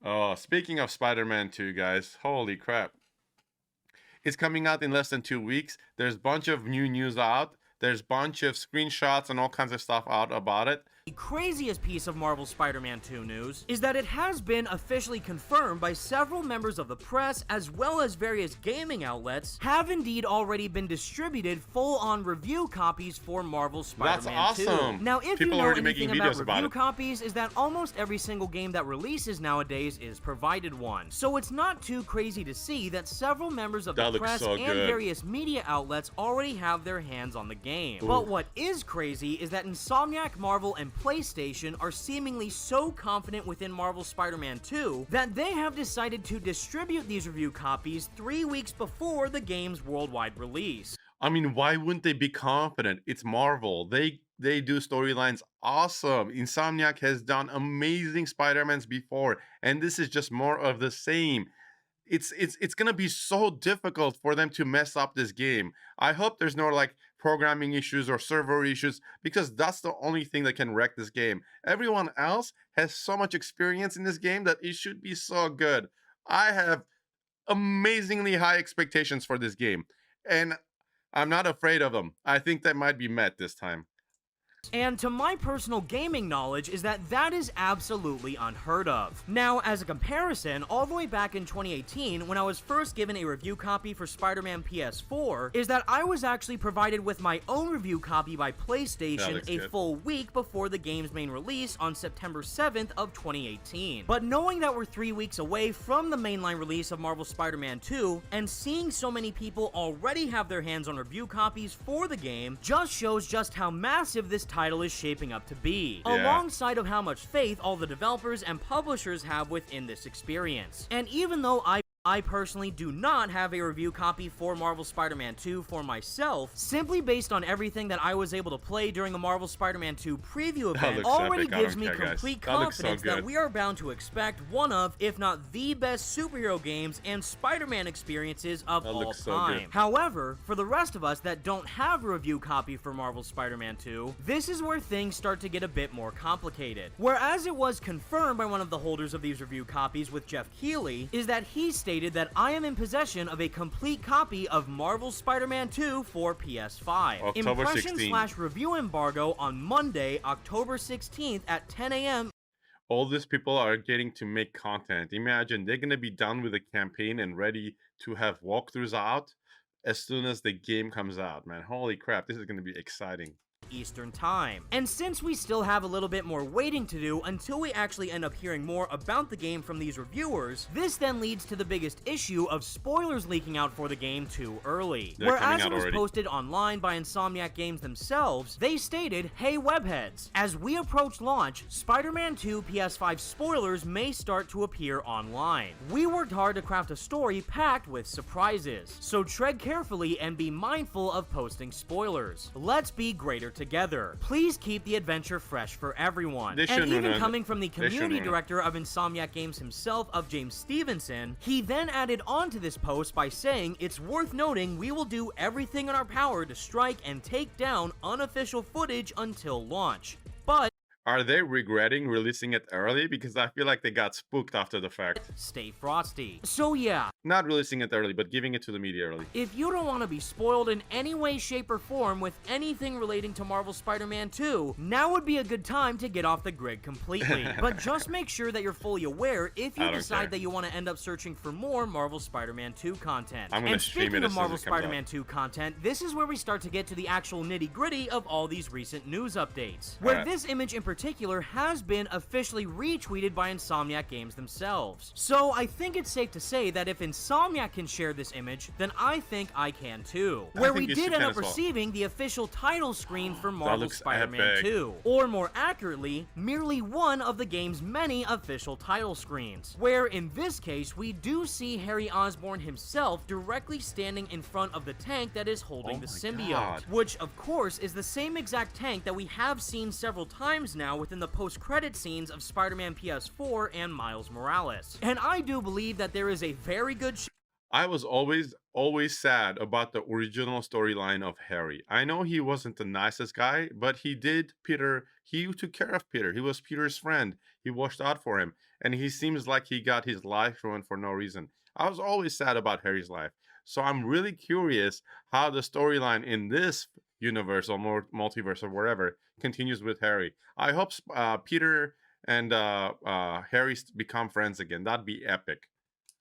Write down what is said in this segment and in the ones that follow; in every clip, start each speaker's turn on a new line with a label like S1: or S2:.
S1: Oh, speaking of Spider-Man 2, guys, holy crap. It's coming out in less than 2 weeks. There's a bunch of new news out. There's a bunch of screenshots and all kinds of stuff out about it.
S2: The craziest piece of Marvel Spider-Man 2 news is that it has been officially confirmed by several members of the press as well as various gaming outlets have indeed already been distributed full-on review copies for Marvel Spider-Man
S1: That's
S2: 2.
S1: awesome.
S2: Now, if
S1: People
S2: you know
S1: already
S2: anything
S1: making
S2: about
S1: videos about
S2: review
S1: it.
S2: copies, is that almost every single game that releases nowadays is provided one. So it's not too crazy to see that several members of
S1: That
S2: the
S1: looks
S2: press
S1: so
S2: and
S1: good.
S2: various media outlets already have their hands on the game.
S1: Ooh.
S2: But what is crazy is that Insomniac, Marvel, and PlayStation are seemingly so confident within Marvel Spider-Man 2 that they have decided to distribute these review copies 3 weeks before the game's worldwide release.
S1: I mean, why wouldn't they be confident? It's Marvel. They do storylines awesome. Insomniac has done amazing Spider-Mans before, and this is just more of the same. It's gonna be so difficult for them to mess up this game. I hope there's no like programming issues or server issues because that's the only thing that can wreck this game. Everyone else has so much experience in this game that it should be so good. I have amazingly high expectations for this game, and I'm not afraid of them. I think they might be met this time.
S2: And to my personal gaming knowledge is that is absolutely unheard of. Now, as a comparison, all the way back in 2018, when I was first given a review copy for Spider-Man PS4, is that I was actually provided with my own review copy by PlayStation a
S1: good.
S2: full week before the game's main release on September 7th of 2018. But knowing that we're 3 weeks away from the mainline release of Marvel Spider-Man 2, and seeing so many people already have their hands on review copies for the game, just shows just how massive this title is shaping up to be,
S1: Yeah.
S2: alongside of how much faith all the developers and publishers have within this experience. And even though I personally do not have a review copy for Marvel Spider-Man 2 for myself, simply based on everything that I was able to play during the Marvel Spider-Man 2 preview event
S1: looks
S2: already
S1: epic. I
S2: gives
S1: don't
S2: me
S1: care, guys.
S2: complete
S1: That looks so
S2: confidence that
S1: good.
S2: we are bound to expect one of, if not the best superhero games and Spider-Man experiences of
S1: That
S2: all
S1: looks so
S2: time.
S1: good.
S2: However, for the rest of us that don't have a review copy for Marvel Spider-Man 2, this is where things start to get a bit more complicated. Whereas it was confirmed by one of the holders of these review copies with Jeff Keighley, is that he stated that I am in possession of a complete copy of Marvel Spider-Man 2 for PS5.
S1: October 16th.
S2: Impression/review embargo on Monday, October 16th at 10 a.m.
S1: All these people are getting to make content. Imagine they're gonna be done with the campaign and ready to have walkthroughs out as soon as the game comes out, man. Holy crap, this is gonna be exciting.
S2: Eastern Time. And since we still have a little bit more waiting to do until we actually end up hearing more about the game from these reviewers, this then leads to the biggest issue of spoilers leaking out for the game too early.
S1: They're coming
S2: Whereas
S1: out
S2: it was
S1: already.
S2: posted online by Insomniac Games themselves, they stated, "Hey webheads, as we approach launch, Spider-Man 2 PS5 spoilers may start to appear online. We worked hard to craft a story packed with surprises, so tread carefully and be mindful of posting spoilers. Let's be greater together. Please keep the adventure fresh for everyone."
S1: They
S2: And
S1: shouldn't
S2: even
S1: ruin it.
S2: coming from the
S1: They shouldn't
S2: community
S1: ruin it.
S2: director of Insomniac Games himself, of James Stevenson, he then added on to this post by saying, "It's worth noting we will do everything in our power to strike and take down unofficial footage until launch. But
S1: Are they regretting releasing it early? Because I feel like they got spooked after the fact.
S2: stay frosty." So yeah,
S1: Not releasing it early, but giving it to the media early.
S2: if you don't want to be spoiled in any way, shape, or form with anything relating to Marvel Spider-Man 2, now would be a good time to get off the grid completely. But just make sure that you're fully aware if you
S1: I don't
S2: decide
S1: care.
S2: that you want to end up searching for more Marvel Spider-Man 2 content.
S1: I'm gonna
S2: And
S1: stream
S2: speaking
S1: it
S2: of
S1: as soon as
S2: Marvel
S1: it comes out.
S2: Spider-Man 2 content, this is where we start to get to the actual nitty-gritty of all these recent news updates, where
S1: Alright.
S2: this image in particular has been officially retweeted by Insomniac Games themselves. So I think it's safe to say that if Insomniac can share this image, then I think I can too. Where we
S1: think you
S2: did
S1: should
S2: end
S1: can
S2: up
S1: as well.
S2: receiving the official title screen for Marvel
S1: looks
S2: Spider-Man
S1: epic.
S2: 2. Or more accurately, merely one of the game's many official title screens. Where in this case, we do see Harry Osborn himself directly standing in front of the tank that is holding
S1: Oh
S2: the
S1: my
S2: symbiote.
S1: God.
S2: Which of course is the same exact tank that we have seen several times now within the post-credit scenes of Spider-Man PS4 and Miles Morales. And I do believe that there is a very good
S1: I was always sad about the original storyline of Harry. I know he wasn't the nicest guy, but he did Peter He took care of Peter. He was Peter's friend. He watched out for him, and he seems like he got his life ruined for no reason. I was always sad about Harry's life, so I'm really curious how the storyline in this universe or multiverse or wherever continues with Harry. I hope Peter and Harry become friends again. That'd be epic.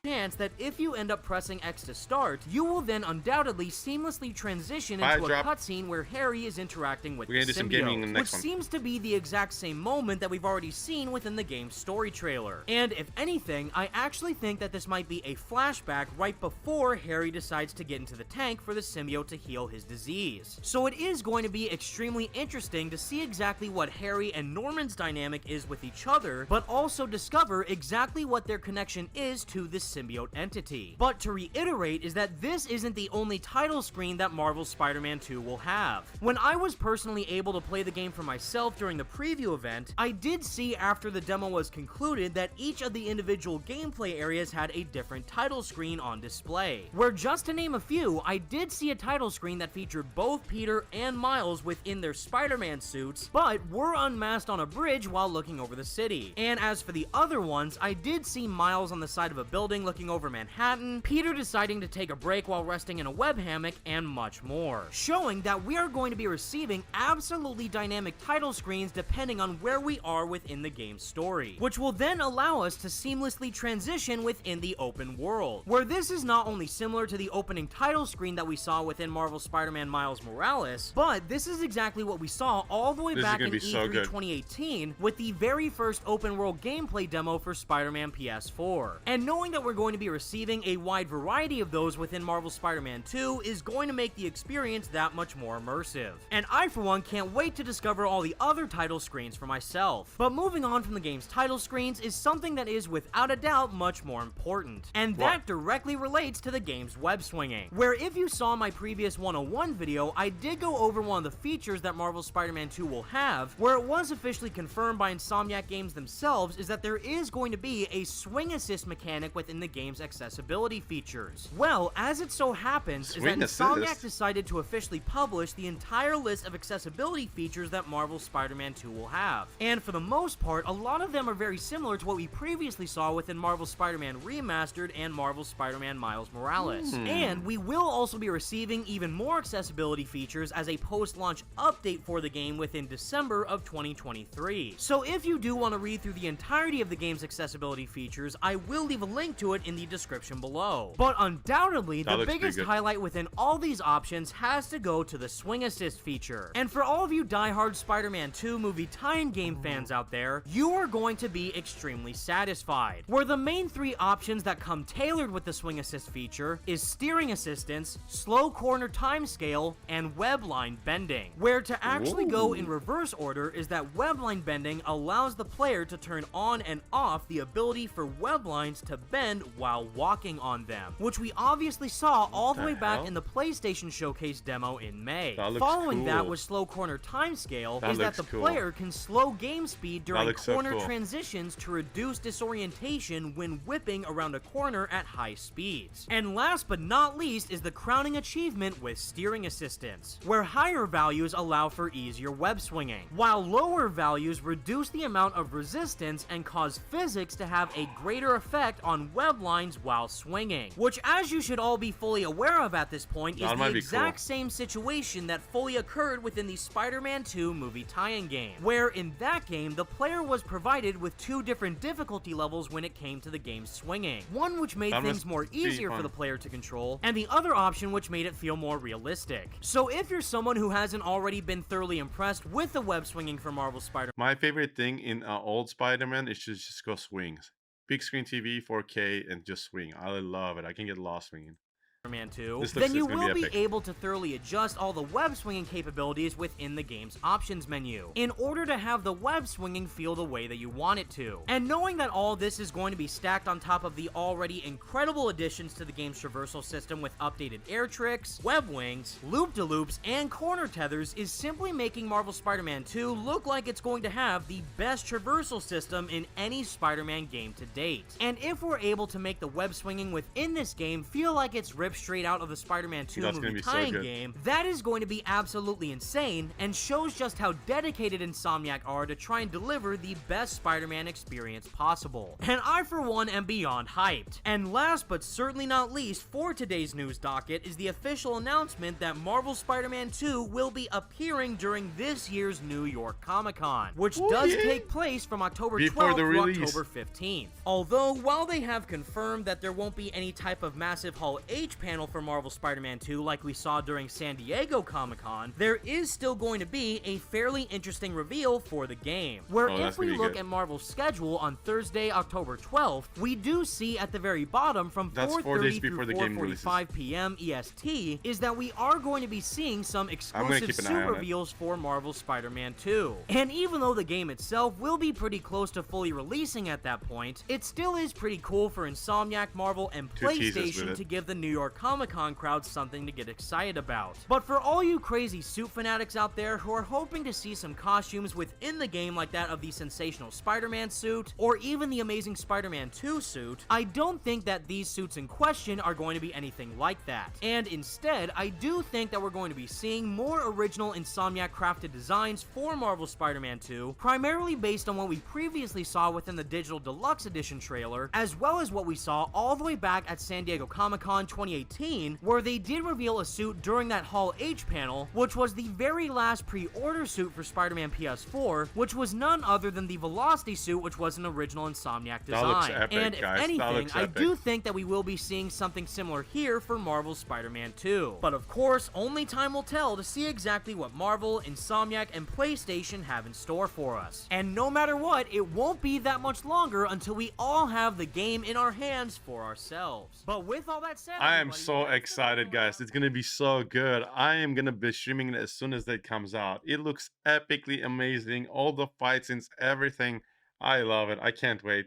S2: Chance that if you end up pressing X to start, you will then undoubtedly seamlessly transition
S1: Bye,
S2: into a
S1: drop.
S2: cutscene where Harry is interacting with
S1: We're gonna
S2: the
S1: do some gaming in
S2: symbiote,
S1: the
S2: which
S1: next one.
S2: seems to be the exact same moment that we've already seen within the game's story trailer. And if anything, I actually think that this might be a flashback right before Harry decides to get into the tank for the symbiote to heal his disease. So it is going to be extremely interesting to see exactly what Harry and Norman's dynamic is with each other, but also discover exactly what their connection is to this symbiote entity. But to reiterate is that this isn't the only title screen that Marvel's Spider-Man 2 will have. When I was personally able to play the game for myself during the preview event, I did see after the demo was concluded that each of the individual gameplay areas had a different title screen on display. Where just to name a few, I did see a title screen that featured both Peter and Miles within their Spider-Man suits, but were unmasked on a bridge while looking over the city. And as for the other ones, I did see Miles on the side of a building looking over Manhattan, Peter deciding to take a break while resting in a web hammock, and much more. Showing that we are going to be receiving absolutely dynamic title screens depending on where we are within the game's story, which will then allow us to seamlessly transition within the open world, where this is not only similar to the opening title screen that we saw within Marvel's Spider-Man Miles Morales, but this is exactly what we saw all the way back in E3 2018 with the very first open world gameplay demo for Spider-Man PS4. And knowing that we're going to be receiving a wide variety of those within Marvel's Spider-Man 2 is going to make the experience that much more immersive. And I, for one, can't wait to discover all the other title screens for myself. But moving on from the game's title screens is something that is without a doubt much more important. And that directly relates to the game's web swinging. Where if you saw my previous 101 video, I did go over one of the features that Marvel's Spider-Man 2 will have, where it was officially confirmed by Insomniac Games themselves is that there is going to be a swing assist mechanic within the game's accessibility features. Well, as it so happens is that Insomniac decided to officially publish the entire list of accessibility features that Marvel's Spider-Man 2 will have. And for the most part, a lot of them are very similar to what we previously saw within Marvel's Spider-Man Remastered and Marvel's Spider-Man Miles Morales. And we will also be receiving even more accessibility features as a post-launch update for the game within December of 2023. So if you do want to read through the entirety of the game's accessibility features, I will leave a link to it in the description below. But undoubtedly, the biggest highlight within all these options has to go to the Swing Assist feature. And for all of you diehard Spider-Man 2 movie tie-in game fans out there, you are going to be extremely satisfied. Where the main three options that come tailored with the Swing Assist feature is steering assistance, slow corner timescale, and webline bending. Where to actually go in reverse order is that webline bending allows the player to turn on and off the ability for weblines to bend while walking on them, which we obviously saw all the way back in the PlayStation Showcase demo in May. Following that with slow corner timescale is that the player can slow game speed during corner transitions to reduce disorientation when whipping around a corner at high speeds. And last but not least is the crowning achievement with steering assistance, where higher values allow for easier web swinging, while lower values reduce the amount of resistance and cause physics to have a greater effect on web lines while swinging, which, as you should all be fully aware of at this point, is the exact same situation that fully occurred within the Spider-Man 2 movie tie-in game, where in that game the player was provided with two different difficulty levels when it came to the game's swinging, one which made things more easier for the player to control, and the other option which made it feel more realistic. So if you're someone who hasn't already been thoroughly impressed with the web swinging for Marvel Spider-Man,
S1: my favorite thing in old Spider-Man is to just go swings. Big screen TV, 4K, and just swing. I love it. I can get lost swinging.
S2: Spider-Man 2, then you will be able to thoroughly adjust all the web swinging capabilities within the game's options menu in order to have the web swinging feel the way that you want it to. And knowing that all this is going to be stacked on top of the already incredible additions to the game's traversal system with updated air tricks, web wings, loop-de-loops, and corner tethers is simply making Marvel Spider-Man 2 look like it's going to have the best traversal system in any Spider-Man game to date. And if we're able to make the web swinging within this game feel like it's riveting ripped straight out of the Spider-Man 2
S1: That's gonna
S2: movie
S1: be so
S2: tie-in
S1: good.
S2: game, that is going to be absolutely insane and shows just how dedicated Insomniac are to try and deliver the best Spider-Man experience possible. And I, for one, am beyond hyped. And last but certainly not least for today's news docket is the official announcement that Marvel Spider-Man 2 will be appearing during this year's New York Comic-Con, which does take place from October
S1: Before
S2: 12th
S1: the
S2: to
S1: release.
S2: October 15th. Although, while they have confirmed that there won't be any type of massive Hall H panel for Marvel Spider-Man 2 like we saw during San Diego Comic-Con, there is still going to be a fairly interesting reveal for the game, where if we look at Marvel's schedule on Thursday, October 12th, we do see at the very bottom from 4:30 through 4:45 p.m. EST is that we are going to be seeing some exclusive suit reveals for Marvel Spider-Man 2. And even though the game itself will be pretty close to fully releasing at that point, it still is pretty cool for Insomniac, Marvel, and PlayStation to give the New York Comic-Con crowd something to get excited about. But for all you crazy suit fanatics out there who are hoping to see some costumes within the game like that of the sensational Spider-Man suit, or even the Amazing Spider-Man 2 suit, I don't think that these suits in question are going to be anything like that. And instead, I do think that we're going to be seeing more original Insomniac crafted designs for Marvel Spider-Man 2, primarily based on what we previously saw within the Digital Deluxe Edition trailer, as well as what we saw all the way back at San Diego Comic-Con 2018, where they did reveal a suit during that Hall H panel, which was the very last pre-order suit for Spider-Man PS4, which was none other than the Velocity suit, which was an original Insomniac design.
S1: That looks epic,
S2: and if
S1: guys.
S2: anything, I do think that we will be seeing something similar here for Marvel Spider-Man 2. But of course, only time will tell to see exactly what Marvel, Insomniac, and PlayStation have in store for us. And no matter what, it won't be that much longer until we all have the game in our hands for ourselves. But with all that said,
S1: I am so excited, guys. It's gonna be so good. I am gonna be streaming it as soon as it comes out. It looks epically amazing. All the fight scenes, everything. I love it. I can't wait.